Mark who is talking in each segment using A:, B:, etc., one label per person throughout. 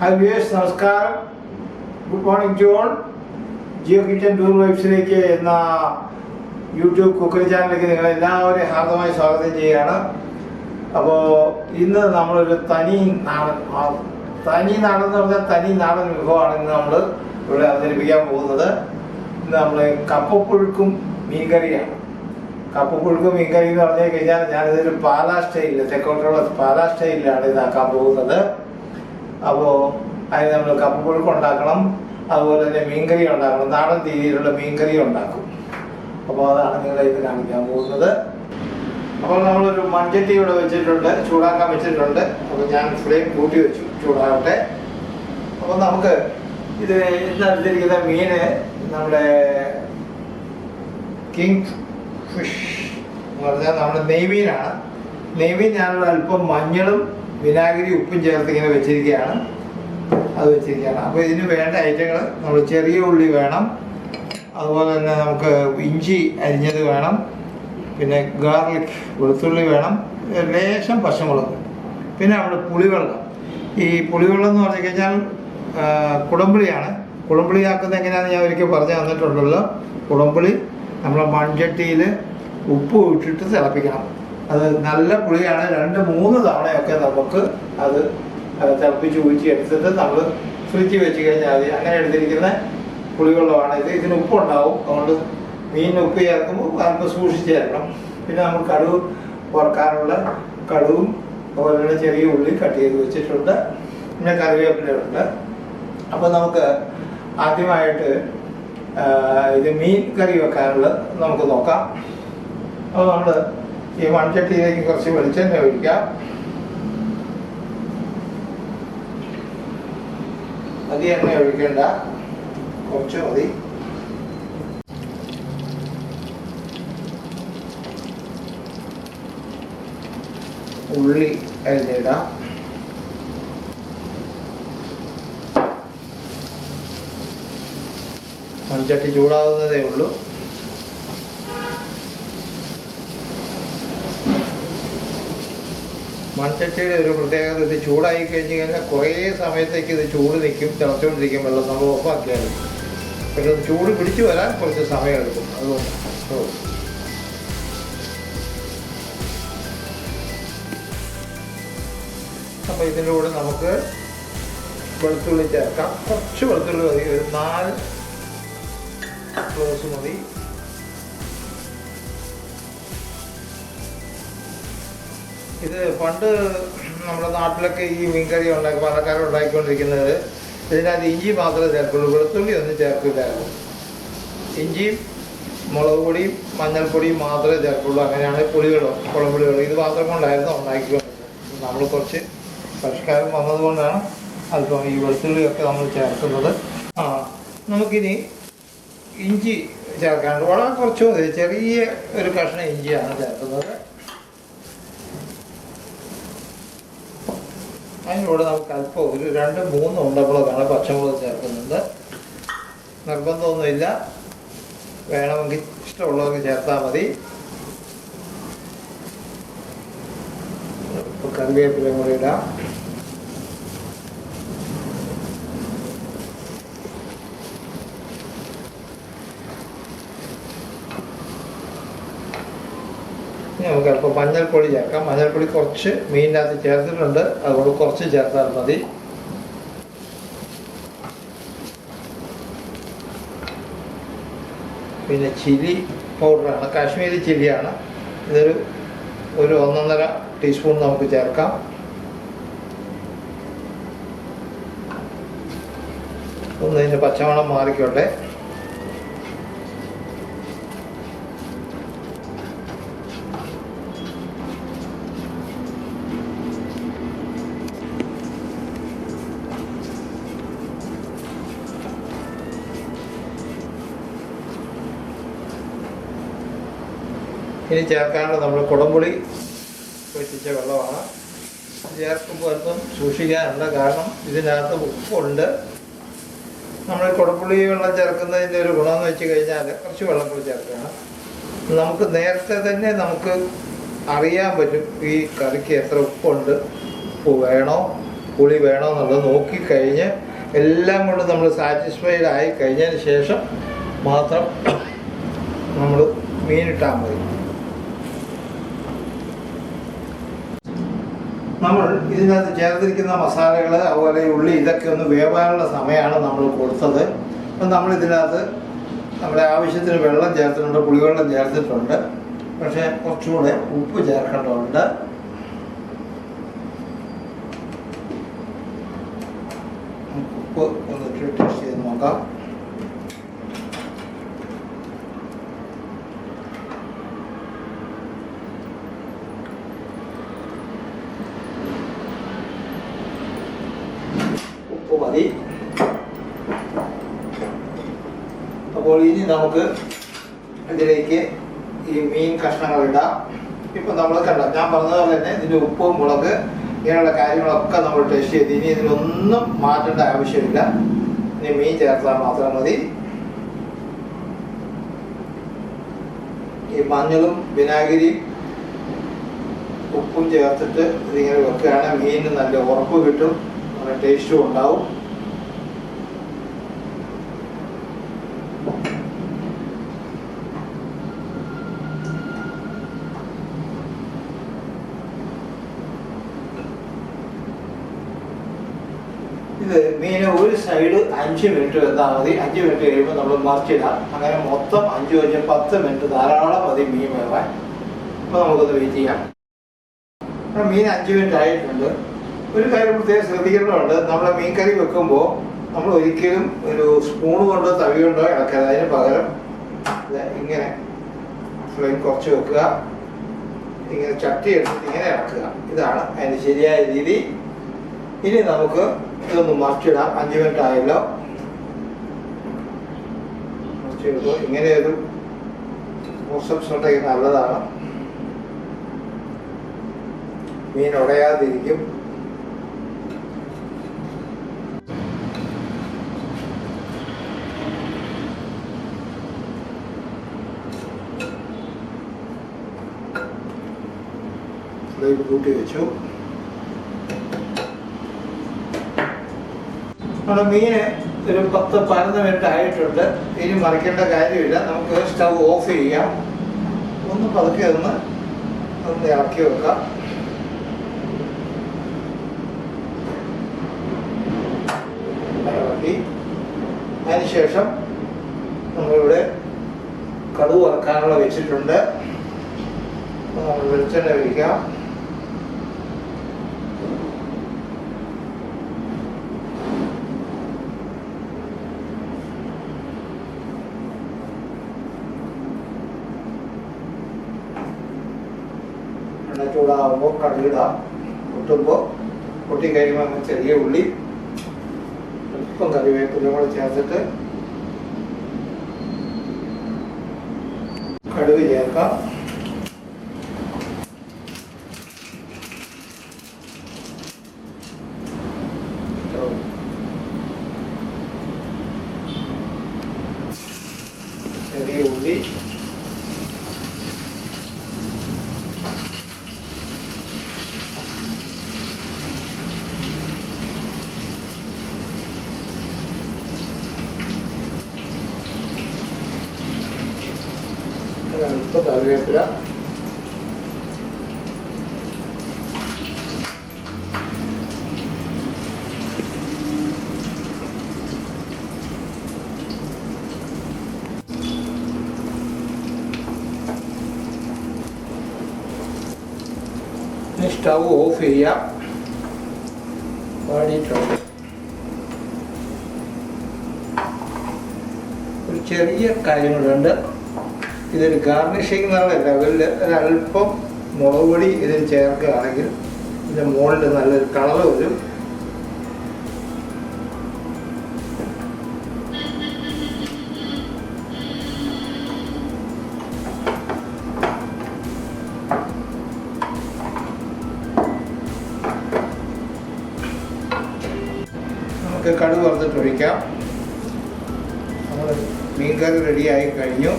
A: Hi viewers, നമസ്കാരം. Good morning to all. Jio kitchen tour വൈബ്സിലേക്ക് എന്ന യൂട്യൂബ് കുക്കറി ചാനലിലേക്ക് നിങ്ങളെല്ലാവരെയും ഹാർദമായി സ്വാഗതം ചെയ്യുകയാണ്. അപ്പോൾ ഇന്ന് നമ്മളൊരു തനി നാടൻ എന്ന് പറഞ്ഞാൽ തനി നാടൻ വിഭവമാണ് ഇന്ന് നമ്മൾ ഇവിടെ അവതരിപ്പിക്കാൻ പോകുന്നത്. ഇന്ന് നമ്മൾ കപ്പപ്പുഴുക്കും മീൻകറിയാണ്. കപ്പപ്പുഴുക്കും മീൻകറി എന്ന് പറഞ്ഞു കഴിഞ്ഞാൽ ഞാനിതൊരു പാലാ സ്റ്റൈലിൽ, തെക്കോട്ടുള്ള പാലാ സ്റ്റൈലിലാണ് ഇതാക്കാൻ പോകുന്നത്. അപ്പോൾ അതിന് നമ്മൾ കപ്പപ്പുഴുക്ക് ഉണ്ടാക്കണം, അതുപോലെ തന്നെ മീൻകറി ഉണ്ടാക്കണം, നാടൻ രീതിയിലുള്ള മീൻകറി ഉണ്ടാക്കും. അപ്പോൾ അതാണ് നിങ്ങളെ ഇത് കാണിക്കാൻ പോകുന്നത്. അപ്പോൾ നമ്മളൊരു മൺചട്ടി ഇവിടെ വെച്ചിട്ടുണ്ട്, ചൂടാക്കാൻ വെച്ചിട്ടുണ്ട്. അപ്പോൾ ഞാൻ ഫ്ലെയിം കൂട്ടി വെച്ചു, ചൂടാകട്ടെ. അപ്പോൾ നമുക്ക് ഇത് ഇന്നെടുത്തിരിക്കുന്ന മീന് നമ്മുടെ കിങ് ഫിഷ് എന്ന് പറഞ്ഞാൽ നമ്മുടെ നെയ്മീനാണ്. നെയ്മീൻ ഞാനൊരു അല്പം മഞ്ഞളും വിനാഗിരി ഉപ്പും ചേർത്ത് ഇങ്ങനെ വെച്ചിരിക്കുകയാണ്. അപ്പോൾ ഇതിന് വേണ്ട ഐറ്റങ്ങൾ നമ്മൾ ചെറിയ ഉള്ളി വേണം, അതുപോലെ തന്നെ നമുക്ക് ഇഞ്ചി അരിഞ്ഞത് വേണം, പിന്നെ ഗാർലിക് വെളുത്തുള്ളി വേണം, ലേശം പച്ചമുളക്, പിന്നെ നമ്മുടെ പുളിവെള്ളം. ഈ പുളിവെള്ളം എന്ന് പറഞ്ഞു കഴിഞ്ഞാൽ കുടംപുളിയാണ്. കുടംപുളി ആക്കുന്നത് എങ്ങനെയാണെന്ന് ഞാൻ ഒരിക്കൽ പറഞ്ഞു തന്നിട്ടുണ്ടല്ലോ. കുടംപുളി നമ്മളെ മൺചട്ടിയിൽ ഉപ്പ് ഇട്ടിട്ട് തിളപ്പിക്കണം. അത് നല്ല പുളിയാണ്. 2-3 തവണയൊക്കെ നമുക്ക് അത് തിളപ്പിച്ച് ഊറ്റി എടുത്തിട്ട് നമ്മൾ ഫ്രിഡ്ജിൽ വെച്ച് കഴിഞ്ഞാൽ മതി. അങ്ങനെ എടുത്തിരിക്കുന്ന പുളിവെള്ളമാണ് ഇത്. ഇതിന് ഉപ്പുണ്ടാവും, അതുകൊണ്ട് മീനിന് ഉപ്പ് ചേർക്കുമ്പോൾ അല്പം സൂക്ഷിച്ച് ചേർക്കണം. പിന്നെ നമ്മൾ കടുക് വറുക്കാനുള്ള കടുവും അതുപോലെ തന്നെ ചെറിയ ഉള്ളി കട്ട് ചെയ്ത് വെച്ചിട്ടുണ്ട്, പിന്നെ കറിവേപ്പിലയുണ്ട്. അപ്പോൾ നമുക്ക് ആദ്യമായിട്ട് ഇത് മീൻ കറി വെക്കാനുള്ളത് നമുക്ക് നോക്കാം. അപ്പോൾ നമ്മൾ ഈ മൺചട്ടിയിലേക്ക് കുറച്ച് വെളിച്ചെണ്ണ ഒഴിക്കാം. അധികം എണ്ണ ഒഴിക്കേണ്ട, കുറച്ച് മതി. ഉള്ളി അരിഞ്ഞിടാം. മൺചട്ടി ചൂടാവുന്നതേ ഉള്ളൂ. മൺചട്ടിയുടെ ഒരു പ്രത്യേകത, ഇത് ചൂടായി കഴിഞ്ഞ് കഴിഞ്ഞാൽ കുറേ സമയത്തേക്ക് ഇത് ചൂട് നിൽക്കും. തിളച്ചുകൊണ്ടിരിക്കും വെള്ളം നമ്മൾ ഓഫാക്കിയാൽ. പക്ഷെ ചൂട് പിടിച്ചു വരാൻ കുറച്ച് സമയമെടുക്കും. അതുകൊണ്ട് അപ്പോൾ ഇതിൻ്റെ കൂടെ നമുക്ക് വെളുത്തുള്ളി ചേർക്കാം. കുറച്ച് വെളുത്തുള്ളി മതി, ഒരു 4 ക്ലോസ് മതി. ഇത് പണ്ട് നമ്മുടെ നാട്ടിലൊക്കെ ഈ മീൻകറി പാലക്കാട് ഉണ്ടാക്കിക്കൊണ്ടിരിക്കുന്നത് ഇതിനകത്ത് ഇഞ്ചി മാത്രമേ ചേർക്കുള്ളൂ, വെളുത്തുള്ളി ഒന്നും ചേർക്കില്ലായിരുന്നു. ഇഞ്ചിയും മുളക് പൊടിയും മഞ്ഞൾപ്പൊടിയും മാത്രമേ ചേർക്കുള്ളൂ. അങ്ങനെയാണ് കുളമ്പുളികളും ഇത് മാത്രം കൊണ്ടായിരുന്നു ഉണ്ടാക്കിക്കൊണ്ടിരുന്നത്. നമ്മൾ കുറച്ച് പരിഷ്കാരം വന്നതുകൊണ്ടാണ് അല്പം ഈ വെളുത്തുള്ളിയൊക്കെ നമ്മൾ ചേർക്കുന്നത്. നമുക്കിനി ഇഞ്ചി ചേർക്കാനുണ്ട്. വളരെ കുറച്ച് മതി, ചെറിയ ഒരു കഷ്ണം ഇഞ്ചിയാണ് ചേർക്കുന്നത്. അതിനോട് നമുക്ക് അല്പം ഒരു 2-3 ഉണ്ടപ്പോഴൊക്കെയാണ് പച്ചമുളക് ചേർക്കുന്നുണ്ട്. നിർബന്ധമൊന്നുമില്ല, വേണമെങ്കിൽ ഇഷ്ടമുള്ളവർക്ക് ചേർത്താൽ മതി. കറിവേപ്പിലയും കൂടി ഇടാം. നമുക്ക് അല്പം മഞ്ഞൾപ്പൊടി ചേർക്കാം. മഞ്ഞൾപ്പൊടി കുറച്ച് മീനിനകത്ത് ചേർത്തിട്ടുണ്ട്, അതുകൊണ്ട് കുറച്ച് ചേർത്താൽ മതി. പിന്നെ ചില്ലി പൗഡറാണ്, കാശ്മീരി ചില്ലിയാണ്. ഇതൊരു 1-1.5 ടീസ്പൂൺ നമുക്ക് ചേർക്കാം. ഒന്ന് ഇതിൻ്റെ പച്ചമണം മാറിക്കോട്ടെ. ഇനി ചേർക്കാനുള്ളത് നമ്മൾ കുടംപുളി വെച്ചിച്ച വെള്ളമാണ്. ചേർക്കുമ്പോൾ അല്പം സൂക്ഷിക്കാനുണ്ട്, കാരണം ഇതിനകത്ത് ഉപ്പുണ്ട്. നമ്മൾ കുടംപുളി വെള്ളം ചേർക്കുന്നതിൻ്റെ ഒരു ഗുണമെന്ന് വെച്ച് കഴിഞ്ഞാൽ കുറച്ച് വെള്ളം കൂടി ചേർക്കണം. നമുക്ക് നേരത്തെ തന്നെ നമുക്ക് അറിയാൻ പറ്റും ഈ കറിക്ക് എത്ര ഉപ്പുണ്ട്, ഉപ്പ് വേണോ പുളി വേണമെന്നുള്ളത് നോക്കിക്കഴിഞ്ഞ് എല്ലാം കൊണ്ട് നമ്മൾ സാറ്റിസ്ഫൈഡ് ആയി കഴിഞ്ഞതിന് ശേഷം മാത്രം നമ്മൾ മീനിട്ടാൽ മതി. നമ്മൾ ഇതിനകത്ത് ചേർത്തിരിക്കുന്ന മസാലകൾ അതുപോലെ ഉള്ളി ഇതൊക്കെ ഒന്ന് വേവാനുള്ള സമയമാണ് നമ്മൾ കൊടുത്തത്. അപ്പം നമ്മൾ ഇതിനകത്ത് നമ്മുടെ ആവശ്യത്തിന് വെള്ളം ചേർത്തിട്ടുണ്ട്, പുളിവെള്ളം ചേർത്തിട്ടുണ്ട്. പക്ഷേ കുറച്ചുകൂടെ ഉപ്പ് ചേർക്കേണ്ടതുണ്ട്. ഉപ്പ് ഒന്നിട്ട് ടേസ്റ്റ് ചെയ്ത് നോക്കാം. ഉപ്പ് മതി. അപ്പോൾ ഇനി നമുക്ക് ഇതിലേക്ക് ഈ മീൻ കഷ്ണങ്ങൾ ഇടാം. ഇപ്പം നമ്മൾ കണ്ട ഞാൻ പറഞ്ഞതുപോലെ തന്നെ ഇതിൻ്റെ ഉപ്പ്, മുളക് ഇങ്ങനെയുള്ള കാര്യങ്ങളൊക്കെ നമ്മൾ ടേസ്റ്റ് ചെയ്ത് ഇനി ഇതിനൊന്നും മാറ്റേണ്ട ആവശ്യമില്ല. ഇനി മീൻ ചേർത്താൽ മാത്രം മതി. ഈ മഞ്ഞളും വിനാഗിരിയും ഉപ്പും ചേർത്തിട്ട് ഇതിങ്ങനെ വെക്കുകയാണെങ്കിൽ മീനിന് നല്ല ഉറപ്പ് കിട്ടും, നല്ല ടേസ്റ്റും ഉണ്ടാവും. ഇത് മീൻ ഒരു സൈഡ് 5 മിനിറ്റ് വെന്താൽ മതി. 5 മിനിറ്റ് കഴിയുമ്പോൾ നമ്മൾ മറിച്ചിടാം. അങ്ങനെ മൊത്തം 5-10 മിനിറ്റ് ധാരാളം മതി മീൻ വേവാൻ. അപ്പോൾ നമുക്കൊന്ന് വെയിറ്റ് ചെയ്യാം. മീൻ 5 മിനിറ്റ് ആയിട്ടുണ്ട്. ഒരു കാര്യം പ്രത്യേകം ശ്രദ്ധിക്കേണ്ടതുണ്ട്, നമ്മൾ മീൻ കറി വെക്കുമ്പോൾ നമ്മൾ ഒരിക്കലും ഒരു സ്പൂൺ കൊണ്ടോ തവി കൊണ്ടോ ഇളക്കരുത്. അതിന് പകരം ഇങ്ങനെ ഫ്ലെയിം കുറച്ച് വെക്കുക, ഇങ്ങനെ ചട്ടി എടുത്തിട്ട് ഇങ്ങനെ ഇളക്കുക. ഇതാണ് അതിൻ്റെ ശരിയായ രീതി. ഇനി നമുക്ക് ഇതൊന്ന് മറിച്ചിടാം. 5 മിനിറ്റ് ആയല്ലോ, മറിച്ചിടുമ്പോൾ ഇങ്ങനെ ഒരു പ്രോസസ് ഉണ്ടെങ്കിൽ നല്ലതാണ്. മീൻ ഉടയാതിരിക്കും. ഫ്ലെയിം കൂട്ടി വെച്ചു. നമ്മുടെ മീന് ഒരു 10-11 മിനിറ്റ് ആയിട്ടുണ്ട്. ഇനി മറിക്കേണ്ട കാര്യമില്ല. നമുക്ക് സ്റ്റൗ ഓഫ് ചെയ്യാം. ഒന്ന് പതുക്കെ ഒന്ന് ഇറക്കി വെക്കാം. ഇറക്കി അതിനുശേഷം നമ്മളിവിടെ കടുക് വറക്കാനുള്ള വെച്ചിട്ടുണ്ട്. നമ്മൾ വെളിച്ചെണ്ണ ഒഴിക്കാം. ചൂടാകുമ്പോൾ കടുകിടാം. പൊട്ടിക്കഴിയുമ്പോൾ ചെറിയ ഉള്ളി, അല്പം കറിവേപ്പിലും കൂടെ ചേർത്തിട്ട് കടുക് ചേർക്കാം. ചെറിയ ഉള്ളി, അല്പം കറിവേപ്പില, സ്റ്റൗ ഓഫ് ചെയ്യാം. വാടിയിട്ടുണ്ട്. ഒരു ചെറിയ കാര്യങ്ങളുണ്ട്. ഇതൊരു ഗാർണിഷിംഗ് എന്നുള്ള ലെവലിൽ ഒരല്പം മുളക് പൊടി ഇതിൽ ചേർക്കുകയാണെങ്കിൽ ഇതിൻ്റെ മുകളിൽ നല്ലൊരു കളർ വരും. നമുക്ക് കടുക് വറുത്തിട്ട് ഒഴിക്കാം. നമ്മൾ മീൻകറി റെഡിയായി കഴിഞ്ഞു.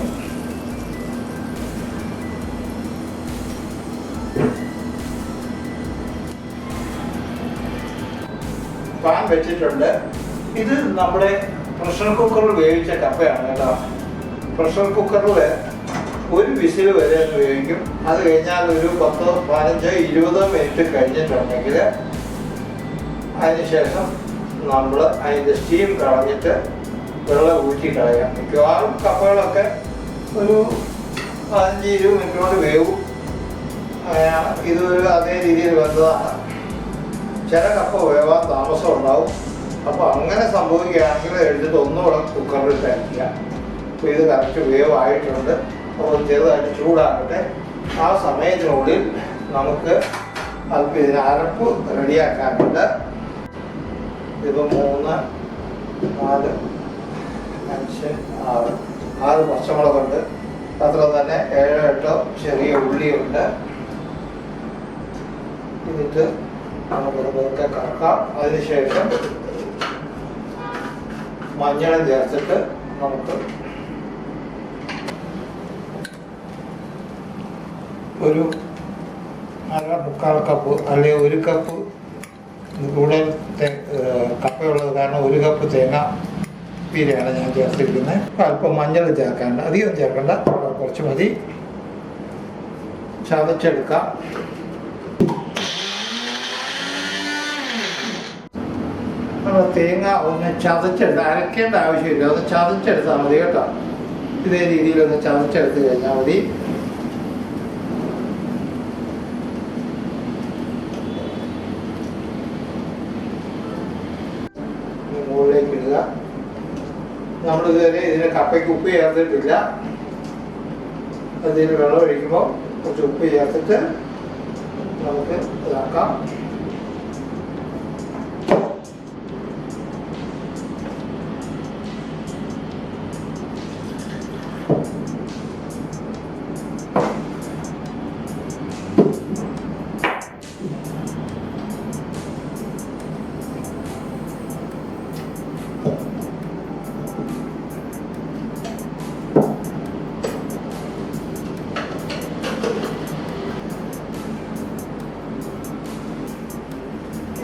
A: പാൻ വെച്ചിട്ടുണ്ട്. ഇത് നമ്മുടെ പ്രഷർ കുക്കറിൽ വേവിച്ച കപ്പയാണ് കേട്ടോ. പ്രഷർ കുക്കറിൽ ഒരു വിസിൽ വരെ ഒന്ന് വേവിക്കും. അത് കഴിഞ്ഞാൽ ഒരു 10, 15, 20 മിനിറ്റ് കഴിഞ്ഞിട്ടുണ്ടെങ്കിൽ അതിനുശേഷം നമ്മൾ അതിൻ്റെ സ്റ്റീം കളഞ്ഞിട്ട് വെള്ളം ഊറ്റി കളയാം. മിക്കവാറും കപ്പകളൊക്കെ ഒരു 15-20 മിനിറ്റ് കൊണ്ട് വേവും. ഇതൊരു അതേ രീതിയിൽ വെന്തതാണ്. ചില കപ്പ വേവാൻ താമസം ഉണ്ടാവും. അപ്പോൾ അങ്ങനെ സംഭവിക്കുകയാണെങ്കിൽ എടുത്തിട്ട് ഒന്നുകൂടെ കുക്കറിൽ കഴിക്കുക. അപ്പോൾ ഇത് കറക്റ്റ് വേവായിട്ടുണ്ട്. അപ്പോൾ ചെറുതായിട്ട് ചൂടാകട്ടെ. ആ സമയത്തിനുള്ളിൽ നമുക്ക് അല്പം ഇതിന് അരപ്പ് റെഡിയാക്കാനുണ്ട്. ഇതിപ്പോൾ 3, 4, 5, 6 പച്ചമുളകുണ്ട്. അത്ര തന്നെ 7, 8 ചെറിയ ഉള്ളിയുണ്ട്. എന്നിട്ട് നമുക്കത് പതുക്കെ കറക്കാം. അതിനുശേഷം മഞ്ഞളും ചേർത്തിട്ട് നമുക്ക് ഒരു 1/4 കപ്പ് അല്ലെങ്കിൽ 1 കപ്പ് കൂടുതൽ കപ്പയുള്ളത് കാരണം 1 കപ്പ് തേങ്ങ പീരയാണ് ഞാൻ ചേർത്തിരിക്കുന്നത്. അല്പം മഞ്ഞൾ ചേർക്കാനുണ്ട്. അധികം ചേർക്കണ്ട, കുറച്ച് മതി. ചതച്ചെടുക്കാം. നമ്മൾ തേങ്ങ ഒന്ന് ചതച്ചെടുത്ത് അരക്കേണ്ട ആവശ്യമില്ല. ഒന്ന് ചതച്ചെടുത്താൽ മതി കേട്ടോ. ഇതേ രീതിയിലൊന്ന് ചതച്ചെടുത്ത് കഴിഞ്ഞാൽ മതി. മുകളിലേക്ക് ഇടുക. നമ്മളിതുവരെ ഇതിന് കപ്പയ്ക്ക് ഉപ്പ് ചേർത്തിട്ടില്ല. അതിന് വെള്ളം ഒഴിക്കുമ്പോൾ കുറച്ച് ഉപ്പ് ചേർത്തിട്ട് നമുക്ക് ഇതാക്കാം.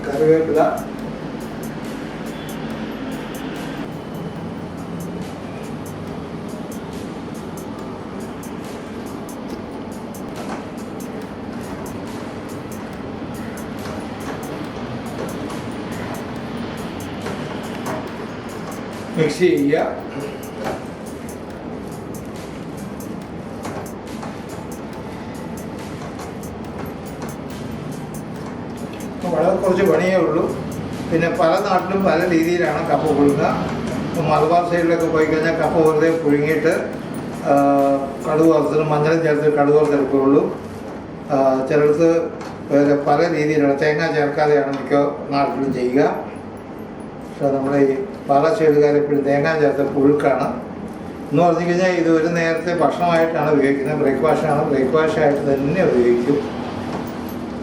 A: കറിവേപ്പില, മിക്സ് ചെയ്യുക. വളരെ കുറച്ച് പണിയേ ഉള്ളൂ. പിന്നെ പല നാട്ടിലും പല രീതിയിലാണ് കപ്പ പുഴുങ്ങുക. മലബാർ സൈഡിലൊക്കെ പോയി കഴിഞ്ഞാൽ കപ്പ വെറുതെ പുഴുങ്ങിയിട്ട് കടുക് വറുത്തിട്ട് മഞ്ഞളും ചേർത്ത് കടുക് വറുത്തെടുക്കുകയുള്ളൂ. ചിലർക്ക് പല രീതിയിലാണ് തേങ്ങ ചേർക്കാതെയാണ് മിക്ക നാട്ടിലും ചെയ്യുക. പക്ഷേ നമ്മുടെ ഈ പല സൈഡുകാരെപ്പോഴും തേങ്ങ ചേർത്ത പുഴുക്കാണ് എന്ന് പറഞ്ഞു കഴിഞ്ഞാൽ ഇത് ഒരു നേരത്തെ ഭക്ഷണമായിട്ടാണ് ഉപയോഗിക്കുന്നത്. ബ്രേക്ക്ഫാസ്റ്റായിട്ട് തന്നെ ഉപയോഗിക്കും.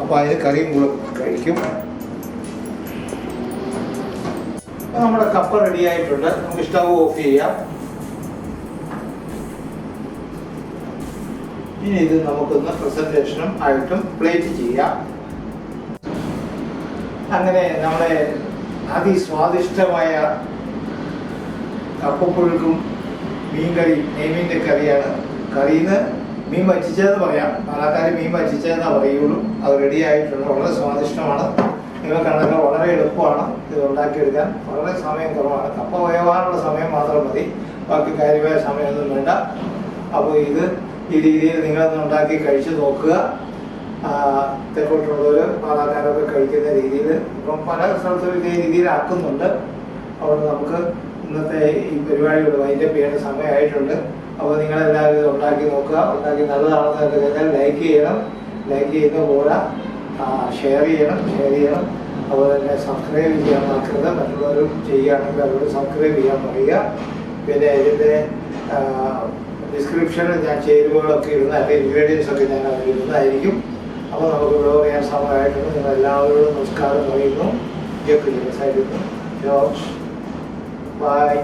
A: അപ്പോൾ അതിന് കറിയും കൂടെ കഴിക്കും. അപ്പോൾ നമ്മുടെ കപ്പ റെഡി ആയിട്ടുണ്ട്. നമുക്ക് സ്റ്റവ് ഓഫ് ചെയ്യാം. ഇനി ഇത് നമുക്കൊന്ന് പ്രസൻറ്റേഷനും ആയിട്ടും പ്ലേറ്റ് ചെയ്യാം. അങ്ങനെ നമ്മുടെ അതിസ്വാദിഷ്ടമായ കപ്പപ്പുഴുക്കും മീൻകറി, നെയ്മീൻ്റെ കറിയാണ്. കറിന്ന് മീൻ വറ്റിച്ചതെന്ന് പറയാം. പാലക്കാർ മീൻ വറ്റിച്ചതെന്നാണ് പറയുള്ളൂ. അത് റെഡി ആയിട്ടുണ്ട്. വളരെ സ്വാദിഷ്ടമാണ്. നിങ്ങൾക്കാണെങ്കിൽ വളരെ എളുപ്പമാണ് ഇത് ഉണ്ടാക്കിയെടുക്കാൻ. വളരെ സമയം കുറവാണ്. കപ്പ വേവാനുള്ള സമയം മാത്രം മതി. ബാക്കി കാര്യമായ സമയമൊന്നും വേണ്ട. അപ്പോൾ ഇത് ഈ രീതിയിൽ നിങ്ങളൊന്ന് ഉണ്ടാക്കി കഴിച്ച് നോക്കുക. തെക്കോട്ടുള്ളവർ പാലക്കാരൊക്കെ കഴിക്കുന്ന രീതിയിൽ ഇപ്പം പല സ്ഥലത്തും ഇതേ രീതിയിൽ ആക്കുന്നുണ്ട്. അതുകൊണ്ട് നമുക്ക് ഇന്നത്തെ ഈ പരിപാടികൾ വൈൻഡപ്പ് ചെയ്യേണ്ട സമയമായിട്ടുണ്ട്. അപ്പോൾ നിങ്ങളെല്ലാവരും ഇത് ഉണ്ടാക്കി നോക്കുക. ഉണ്ടാക്കി നല്ലതാണെന്ന് കഴിഞ്ഞാൽ ലൈക്ക് ചെയ്യണം. ലൈക്ക് ചെയ്യുന്ന പോലെ ഷെയർ ചെയ്യണം. അതുപോലെ തന്നെ സബ്സ്ക്രൈബ് ചെയ്യാൻ മറക്കരുത്. മറ്റുള്ളവരും ചെയ്യുകയാണെങ്കിൽ അവരോട് സബ്സ്ക്രൈബ് ചെയ്യാൻ പറയുക. പിന്നെ ഇതിൻ്റെ ഡിസ്ക്രിപ്ഷനിൽ ഞാൻ ചേരുവകളൊക്കെ ഇരുന്ന് അതിൻ്റെ ഇൻഗ്രീഡിയൻസ് ഒക്കെ ഞാൻ അതിൽ ഇരുന്നതായിരിക്കും. അപ്പോൾ നമുക്ക് ഇവിടെ പറയാൻ സമയമായിട്ടുണ്ട്. നിങ്ങൾ എല്ലാവരോടും നമസ്കാരം പറയുന്നു. George by.